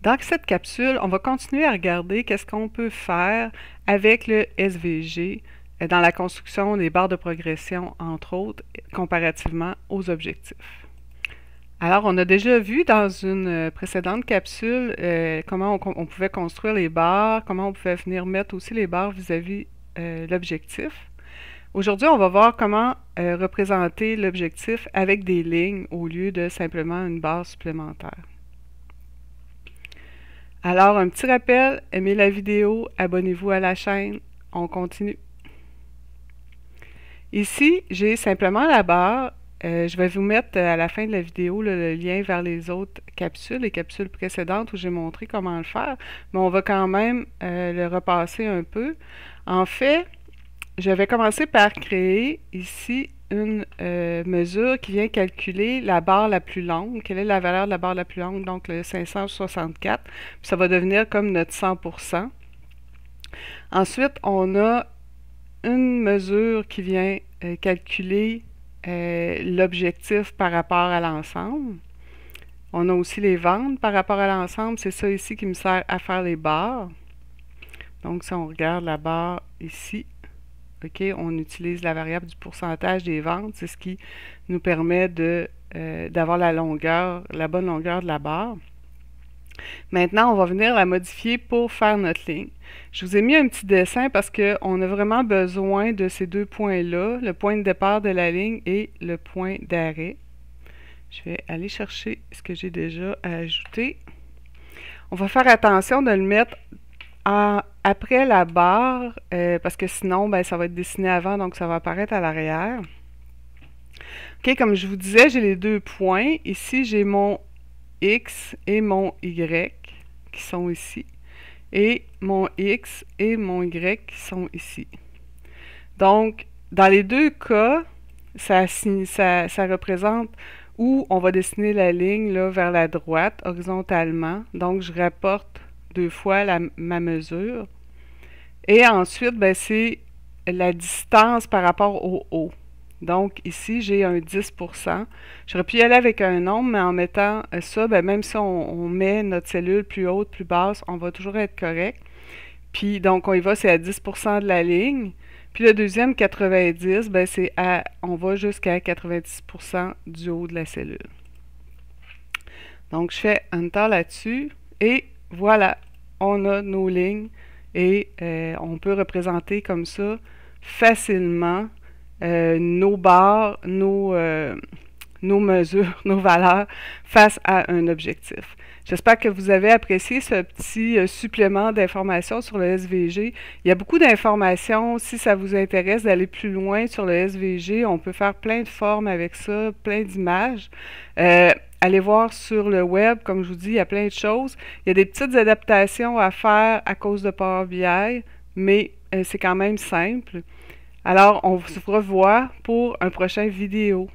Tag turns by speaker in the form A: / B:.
A: Dans cette capsule, on va continuer à regarder qu'est-ce qu'on peut faire avec le SVG dans la construction des barres de progression, entre autres, comparativement aux objectifs. Alors, on a déjà vu dans une précédente capsule comment on pouvait construire les barres, comment on pouvait venir mettre aussi les barres vis-à-vis l'objectif. Aujourd'hui, on va voir comment représenter l'objectif avec des lignes au lieu de simplement une barre supplémentaire. Alors, un petit rappel, aimez la vidéo, abonnez-vous à la chaîne, on continue. Ici, j'ai simplement la barre. Je vais vous mettre à la fin de la vidéo le lien vers les autres capsules, les capsules précédentes où j'ai montré comment le faire, mais on va quand même le repasser un peu. En fait, je vais commencer par créer ici une mesure qui vient calculer la barre la plus longue. Quelle est la valeur de la barre la plus longue? Donc le 564. Puis ça va devenir comme notre 100%. Ensuite, on a une mesure qui vient calculer l'objectif par rapport à l'ensemble. On a aussi les ventes par rapport à l'ensemble. C'est ça ici qui me sert à faire les barres. Donc, si on regarde la barre ici, OK, on utilise la variable du pourcentage des ventes. C'est ce qui nous permet d'avoir la longueur, la bonne longueur de la barre. Maintenant, on va venir la modifier pour faire notre ligne. Je vous ai mis un petit dessin parce qu'on a vraiment besoin de ces deux points-là, le point de départ de la ligne et le point d'arrêt. Je vais aller chercher ce que j'ai déjà ajouté. On va faire attention de le mettre après la barre, parce que sinon, ben, ça va être dessiné avant, donc ça va apparaître à l'arrière. OK, comme je vous disais, j'ai les deux points. Ici, j'ai mon X et mon Y qui sont ici. Et mon X et mon Y qui sont ici. Donc, dans les deux cas, ça représente où on va dessiner la ligne là, vers la droite, horizontalement. Donc, je rapporte deux fois ma mesure. Et ensuite, ben, c'est la distance par rapport au haut. Donc, ici, j'ai un 10%. J'aurais pu y aller avec un nombre, mais en mettant ça, ben, même si on met notre cellule plus haute, plus basse, on va toujours être correct. Puis, donc, on y va, c'est à 10% de la ligne. Puis, le deuxième, 90, ben, on va jusqu'à 90% du haut de la cellule. Donc, je fais Enter là-dessus. Et voilà, on a nos lignes. Et on peut représenter comme ça facilement nos barres, nos mesures, nos valeurs face à un objectif. J'espère que vous avez apprécié ce petit supplément d'informations sur le SVG. Il y a beaucoup d'informations. Si ça vous intéresse d'aller plus loin sur le SVG, on peut faire plein de formes avec ça, plein d'images. Allez voir sur le web, comme je vous dis, il y a plein de choses. Il y a des petites adaptations à faire à cause de Power BI, mais c'est quand même simple. Alors, on se revoit pour un prochain vidéo.